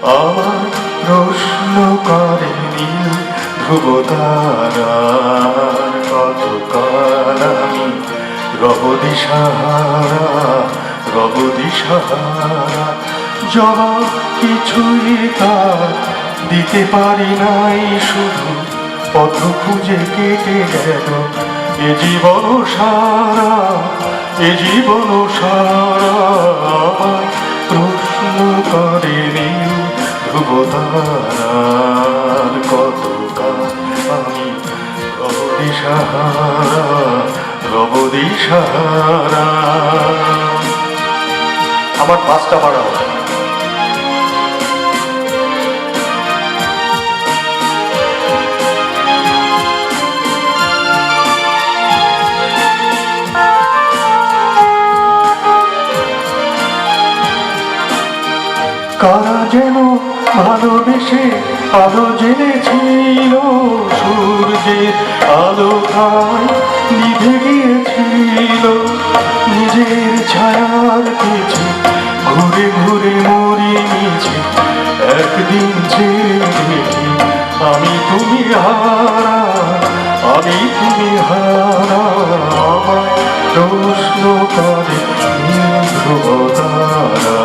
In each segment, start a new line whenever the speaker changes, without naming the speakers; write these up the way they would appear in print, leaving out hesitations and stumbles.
আমার প্রশ্ন করে নীল ধ্রুব তারার কতকাল আমি রব দিশাহারা, রব দিশাহারা। জবাব কিছুই তার দিতে পারি নাই, শুধু পথ খুঁজে কেটে গেল এ জীবন সারা, এ জীবন সারা। আমায় প্রশ্ন করে নীল ধ্রুব তারার কতকাল আমি রব দিশাহারা, রব দিশাহারা। আমার পাঁচটা বাড়াও। কারা যেন ভালোবেসে আলো জেনেছিল, সূর্যের আলো খায় নিভে গিয়েছিল। নিজের ছায়ার পিছে ঘুরে ঘুরে মরি নিচে, একদিন ছেড়ে দেখি আমি তুমি হারা, আমি তুমি হারা। আমায় প্রশ্ন করে নীল ধ্রুব তারা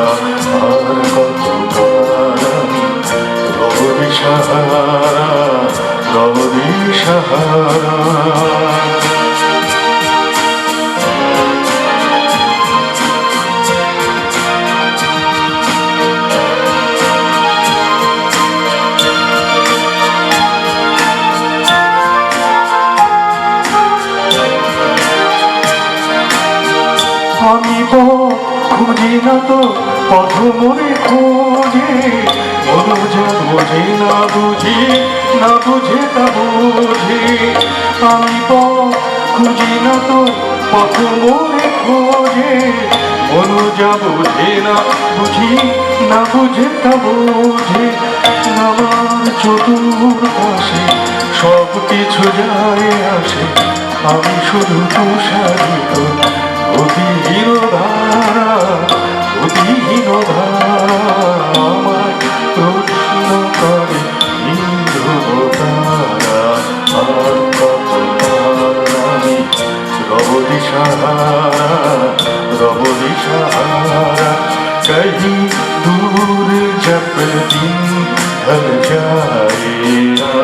আর কতকাল আমি রব দিশাহারা, রব দিশাহারা। আমি খুঁজি না তো পথ মনে খোঁজে, মনোজন বোঝে না বুঝি, না বুঝে তা বোঝে। আমি খুঁজি না তো পথ মনে খোঁজে, মনোজা বোঝে না বুঝি, না বুঝে তা বোঝে। আমার চতুর্পাশে সব কিছু যায় আসে, আমি শুধু তুষারিত অতিহীন ধারা, অতিহীন ধারা। আমায় প্রশ্ন করে নীল ধ্রুব তারা আর কতকাল আমি রব দিশাহারা, রব দিশাহারা। कहीं दूर जब दिन ढल जाएगा,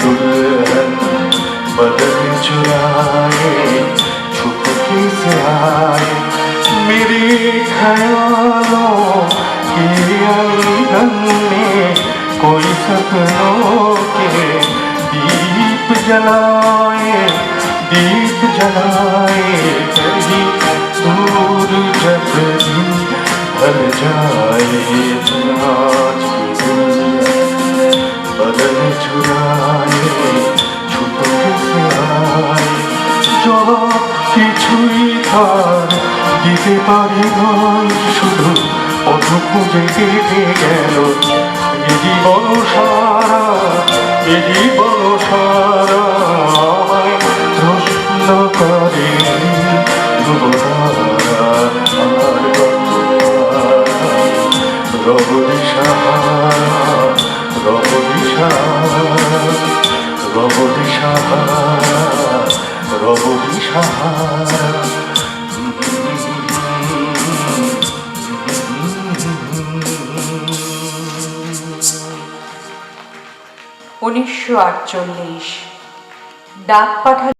दुल्हन बदन चुराए छुपके से आए मेरे ख्यालों के आंगन में, कोई सपनों के दीप जलाए, दीप जलाए। कहीं दूर जब दिन ढल जाए, आज की दुल्हन बदन चुराए छुपके से आए। জবাব কিছুই তার দিতে পারি নাই, শুধু পথ খুঁজে কেটে গেল এ জীবন সারা, এ জীবন সারা। আমায় প্রশ্ন করে ধ্রুব তারা আর কতকাল রব দিশাহারা, রব দিশাহারা, রব দিশাহারা, রব দিশাহারা।
1948 ডাক পাঠাল